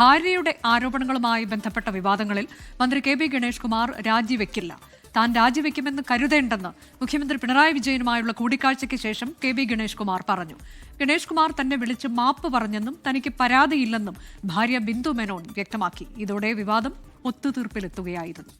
ഭാര്യയുടെ ആരോപണങ്ങളുമായി ബന്ധപ്പെട്ട വിവാദങ്ങളിൽ മന്ത്രി കെ ബി ഗണേഷ് കുമാർ രാജിവെക്കില്ല. താൻ രാജിവെക്കുമെന്ന് കരുതേണ്ടെന്ന് മുഖ്യമന്ത്രി പിണറായി വിജയനുമായുള്ള കൂടിക്കാഴ്ചയ്ക്ക് ശേഷം കെ ബി ഗണേഷ് കുമാർ പറഞ്ഞു. ഗണേഷ് കുമാർ തന്നെ വിളിച്ച് മാപ്പ് പറഞ്ഞെന്നും തനിക്ക് പരാതിയില്ലെന്നും ഭാര്യ ബിന്ദു മേനോൻ വ്യക്തമാക്കി. ഇതോടെ വിവാദം ഒത്തുതീർപ്പിലെത്തുകയായിരുന്നു.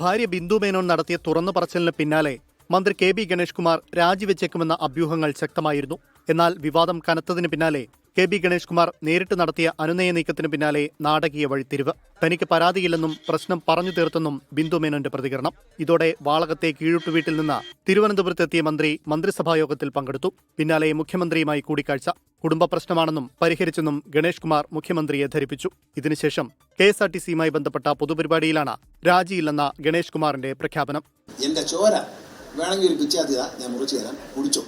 ഭാര്യ ബിന്ദു മേനോൻ നടത്തിയ തുറന്നു പറച്ചിലിന് പിന്നാലെ മന്ത്രി കെ ബി ഗണേഷ് കുമാർ രാജിവെച്ചേക്കുമെന്ന അഭ്യൂഹങ്ങൾ ശക്തമായിരുന്നു. എന്നാൽ വിവാദം കനത്തതിന് പിന്നാലെ കെ ബി ഗണേഷ് കുമാർ നേരിട്ട് നടത്തിയ അനുനയ നീക്കത്തിന് പിന്നാലെ നാടകീയ വഴിത്തിരിവ്. തനിക്ക് പരാതിയില്ലെന്നും പ്രശ്നം പറഞ്ഞു തീർത്തെന്നും ബിന്ദു മേനോന്റെ പ്രതികരണം. ഇതോടെ വാളകത്തെ കീഴുട്ടുവീട്ടിൽ നിന്ന് തിരുവനന്തപുരത്തെത്തിയ മന്ത്രി മന്ത്രിസഭായോഗത്തിൽ പങ്കെടുത്തു. പിന്നാലെ മുഖ്യമന്ത്രിയുമായി കൂടിക്കാഴ്ച. കുടുംബ പ്രശ്നമാണെന്നും പരിഹരിച്ചെന്നും ഗണേഷ് കുമാർ മുഖ്യമന്ത്രിയെ ധരിപ്പിച്ചു. ഇതിനുശേഷം KSRTCയുമായി ബന്ധപ്പെട്ട പൊതുപരിപാടിയിലാണ് രാജിയില്ലെന്ന ഗണേഷ് കുമാറിന്റെ പ്രഖ്യാപനം. എന്റെ ചോര വേണമെങ്കിൽ ഒരു പിച്ചാത്തിതാ ഞാൻ മുറിച്ചു തരാം, കുടിച്ചോ.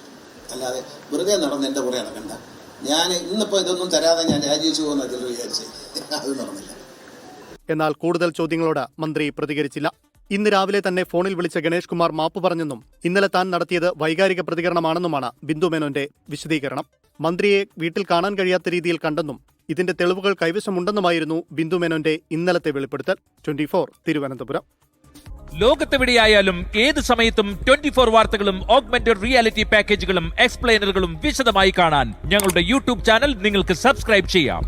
അല്ലാതെ വെറുതെ നടന്ന് എന്റെ പുറകെ നടക്കണ്ട. ഞാൻ ഇന്നിപ്പോ ഇതൊന്നും തരാതെ ഞാൻ രാജിവെച്ചു പോകുന്ന ചിലർ വിചാരിച്ചേ, അത് നടന്നില്ല. എന്നാൽ കൂടുതൽ ചോദ്യങ്ങളോട് മന്ത്രി പ്രതികരിച്ചില്ല. ഇന്ന് രാവിലെ തന്നെ ഫോണിൽ വിളിച്ച ഗണേഷ് കുമാർ മാപ്പ് പറഞ്ഞെന്നും ഇന്നലെ താൻ നടത്തിയത് വൈകാരിക പ്രതികരണമാണെന്നുമാണ് ബിന്ദു മേനോന്റെ വിശദീകരണം. മന്ത്രിയെ വീട്ടിൽ കാണാൻ കഴിയാത്ത രീതിയിൽ കണ്ടെന്നും ഇതിന്റെ തെളിവുകൾ കൈവശമുണ്ടെന്നുമായിരുന്നു ബിന്ദു മേനോന്റെ ഇന്നലത്തെ വെളിപ്പെടുത്തൽ. 24 തിരുവനന്തപുരം. ലോകത്തെവിടെയായാലും ഏത് സമയത്തും 24 വാർത്തകളും ഓഗ്മെന്റഡ് റിയാലിറ്റി പാക്കേജുകളും എക്സ്പ്ലെയിനറുകളും വിശദമായി കാണാൻ ഞങ്ങളുടെ യൂട്യൂബ് ചാനൽ നിങ്ങൾക്ക് സബ്സ്ക്രൈബ് ചെയ്യാം.